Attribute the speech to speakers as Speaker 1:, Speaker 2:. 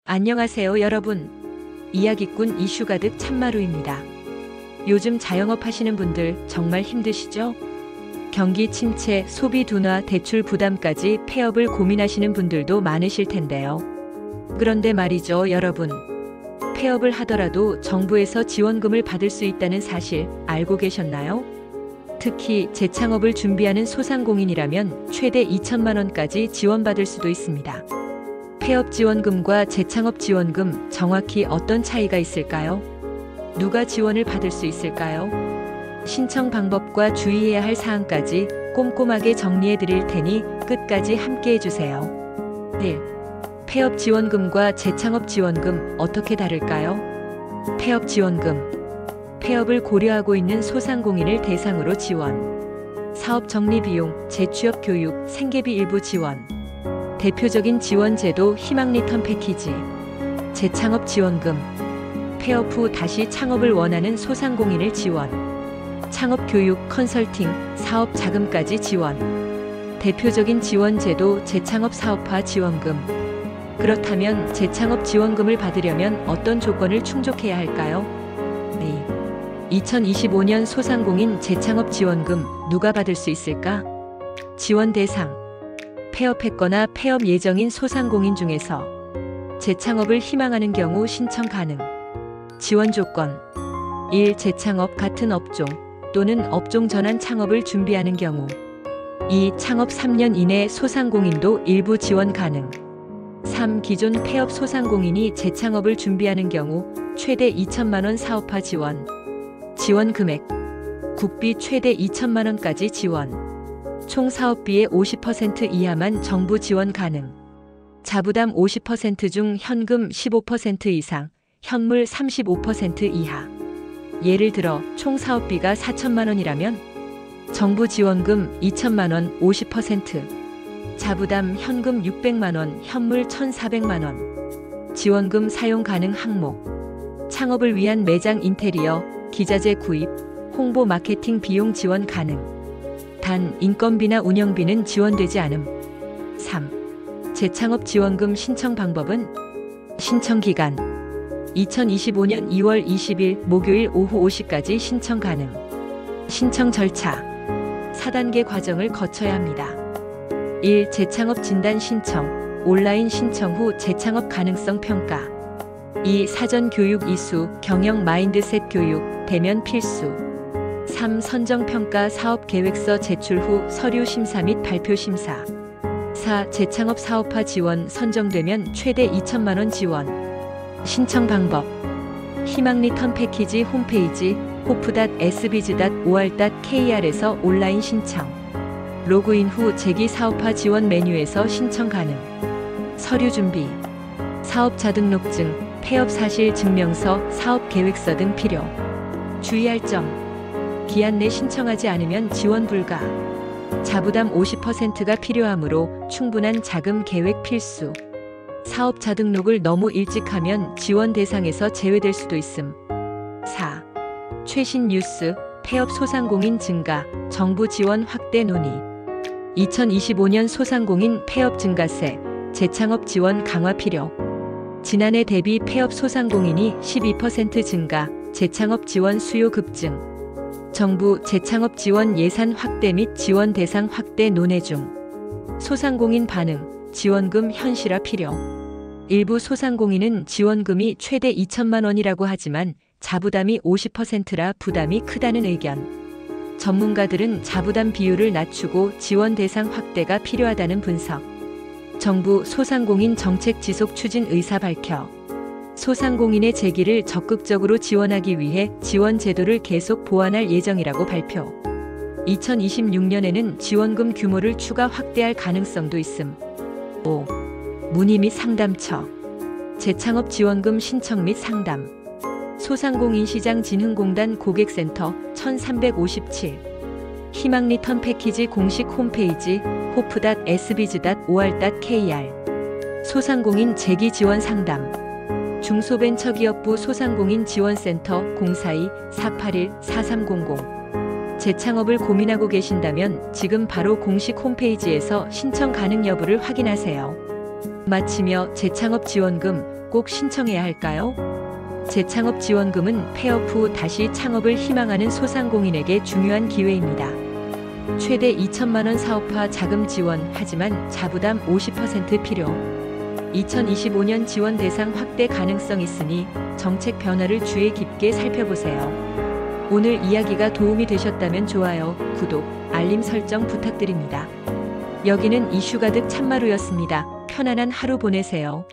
Speaker 1: 안녕하세요 여러분. 이야기꾼 이슈 가득 참마루입니다. 요즘 자영업 하시는 분들 정말 힘드시죠? 경기 침체, 소비 둔화, 대출 부담까지 폐업을 고민하시는 분들도 많으실 텐데요. 그런데 말이죠 여러분. 폐업을 하더라도 정부에서 지원금을 받을 수 있다는 사실 알고 계셨나요? 특히 재창업을 준비하는 소상공인이라면 최대 2천만 원까지 지원받을 수도 있습니다. 폐업 지원금과 재창업 지원금 정확히 어떤 차이가 있을까요? 누가 지원을 받을 수 있을까요? 신청 방법과 주의해야 할 사항까지 꼼꼼하게 정리해 드릴 테니 끝까지 함께 해주세요. 1. 폐업 지원금과 재창업 지원금 어떻게 다를까요? 폐업 지원금. 폐업을 고려하고 있는 소상공인을 대상으로 지원. 사업 정리 비용, 재취업 교육, 생계비 일부 지원. 대표적인 지원 제도 희망 리턴 패키지. 재창업 지원금. 폐업 후 다시 창업을 원하는 소상공인을 지원. 창업 교육, 컨설팅, 사업 자금까지 지원. 대표적인 지원 제도 재창업 사업화 지원금. 그렇다면 재창업 지원금을 받으려면 어떤 조건을 충족해야 할까요? 네. 2025년 소상공인 재창업 지원금 누가 받을 수 있을까? 지원 대상. 폐업했거나 폐업 예정인 소상공인 중에서 재창업을 희망하는 경우 신청 가능. 지원 조건. 1. 재창업 같은 업종 또는 업종 전환 창업을 준비하는 경우. 2. 창업 3년 이내 소상공인도 일부 지원 가능. 3. 기존 폐업 소상공인이 재창업을 준비하는 경우 최대 2천만 원 사업화 지원. 지원 금액. 국비 최대 2천만 원까지 지원. 총 사업비의 50% 이하만 정부 지원 가능. 자부담 50% 중 현금 15% 이상, 현물 35% 이하. 예를 들어 총 사업비가 4천만 원이라면 정부 지원금 2천만 원 50%, 자부담 현금 600만 원, 현물 1,400만 원. 지원금 사용 가능 항목. 창업을 위한 매장 인테리어, 기자재 구입, 홍보 마케팅 비용 지원 가능. 단 인건비나 운영비는 지원되지 않음. 3. 재창업 지원금 신청 방법은 신청 기간 2025년 2월 20일 목요일 오후 5시까지 신청 가능. 신청 절차 4단계 과정을 거쳐야 합니다. 1. 재창업 진단 신청, 온라인 신청 후 재창업 가능성 평가. 2. 사전 교육 이수, 경영 마인드셋 교육, 대면 필수. 3. 선정평가 사업 계획서 제출 후 서류 심사 및 발표 심사. 4. 재창업 사업화 지원 선정되면 최대 2천만 원 지원. 신청 방법. 희망 리턴 패키지 홈페이지 hope.sbiz.or.kr에서 온라인 신청. 로그인 후 재기 사업화 지원 메뉴에서 신청 가능. 서류 준비. 사업자 등록증, 폐업 사실 증명서, 사업 계획서 등 필요. 주의할 점. 기한 내 신청하지 않으면 지원 불가. 자부담 50%가 필요하므로 충분한 자금 계획 필수. 사업자 등록을 너무 일찍 하면 지원 대상에서 제외될 수도 있음. 4. 최신 뉴스, 폐업 소상공인 증가, 정부 지원 확대 논의. 2025년 소상공인 폐업 증가세, 재창업 지원 강화 필요. 지난해 대비 폐업 소상공인이 12% 증가, 재창업 지원 수요 급증. 정부 재창업 지원 예산 확대 및 지원 대상 확대 논의 중. 소상공인 반응, 지원금 현실화 필요. 일부 소상공인은 지원금이 최대 2천만 원이라고 하지만 자부담이 50%라 부담이 크다는 의견. 전문가들은 자부담 비율을 낮추고 지원 대상 확대가 필요하다는 분석. 정부 소상공인 정책 지속 추진 의사 밝혀. 소상공인의 재기를 적극적으로 지원하기 위해 지원 제도를 계속 보완할 예정이라고 발표. 2026년에는 지원금 규모를 추가 확대할 가능성도 있음. 5. 문의 및 상담처. 재창업 지원금 신청 및 상담. 소상공인시장진흥공단 고객센터 1357. 희망 리턴 패키지 공식 홈페이지 hope.sbiz.or.kr. 소상공인 재기 지원 상담. 중소벤처기업부 소상공인 지원센터 042-481-4300. 재창업을 고민하고 계신다면 지금 바로 공식 홈페이지에서 신청 가능 여부를 확인하세요. 마치며 재창업 지원금 꼭 신청해야 할까요? 재창업 지원금은 폐업 후 다시 창업을 희망하는 소상공인에게 중요한 기회입니다. 최대 2천만 원 사업화 자금 지원, 하지만 자부담 50% 필요. 2025년 지원 대상 확대 가능성 있으니 정책 변화를 주의 깊게 살펴보세요. 오늘 이야기가 도움이 되셨다면 좋아요, 구독, 알림 설정 부탁드립니다. 여기는 이슈 가득 참마루였습니다. 편안한 하루 보내세요.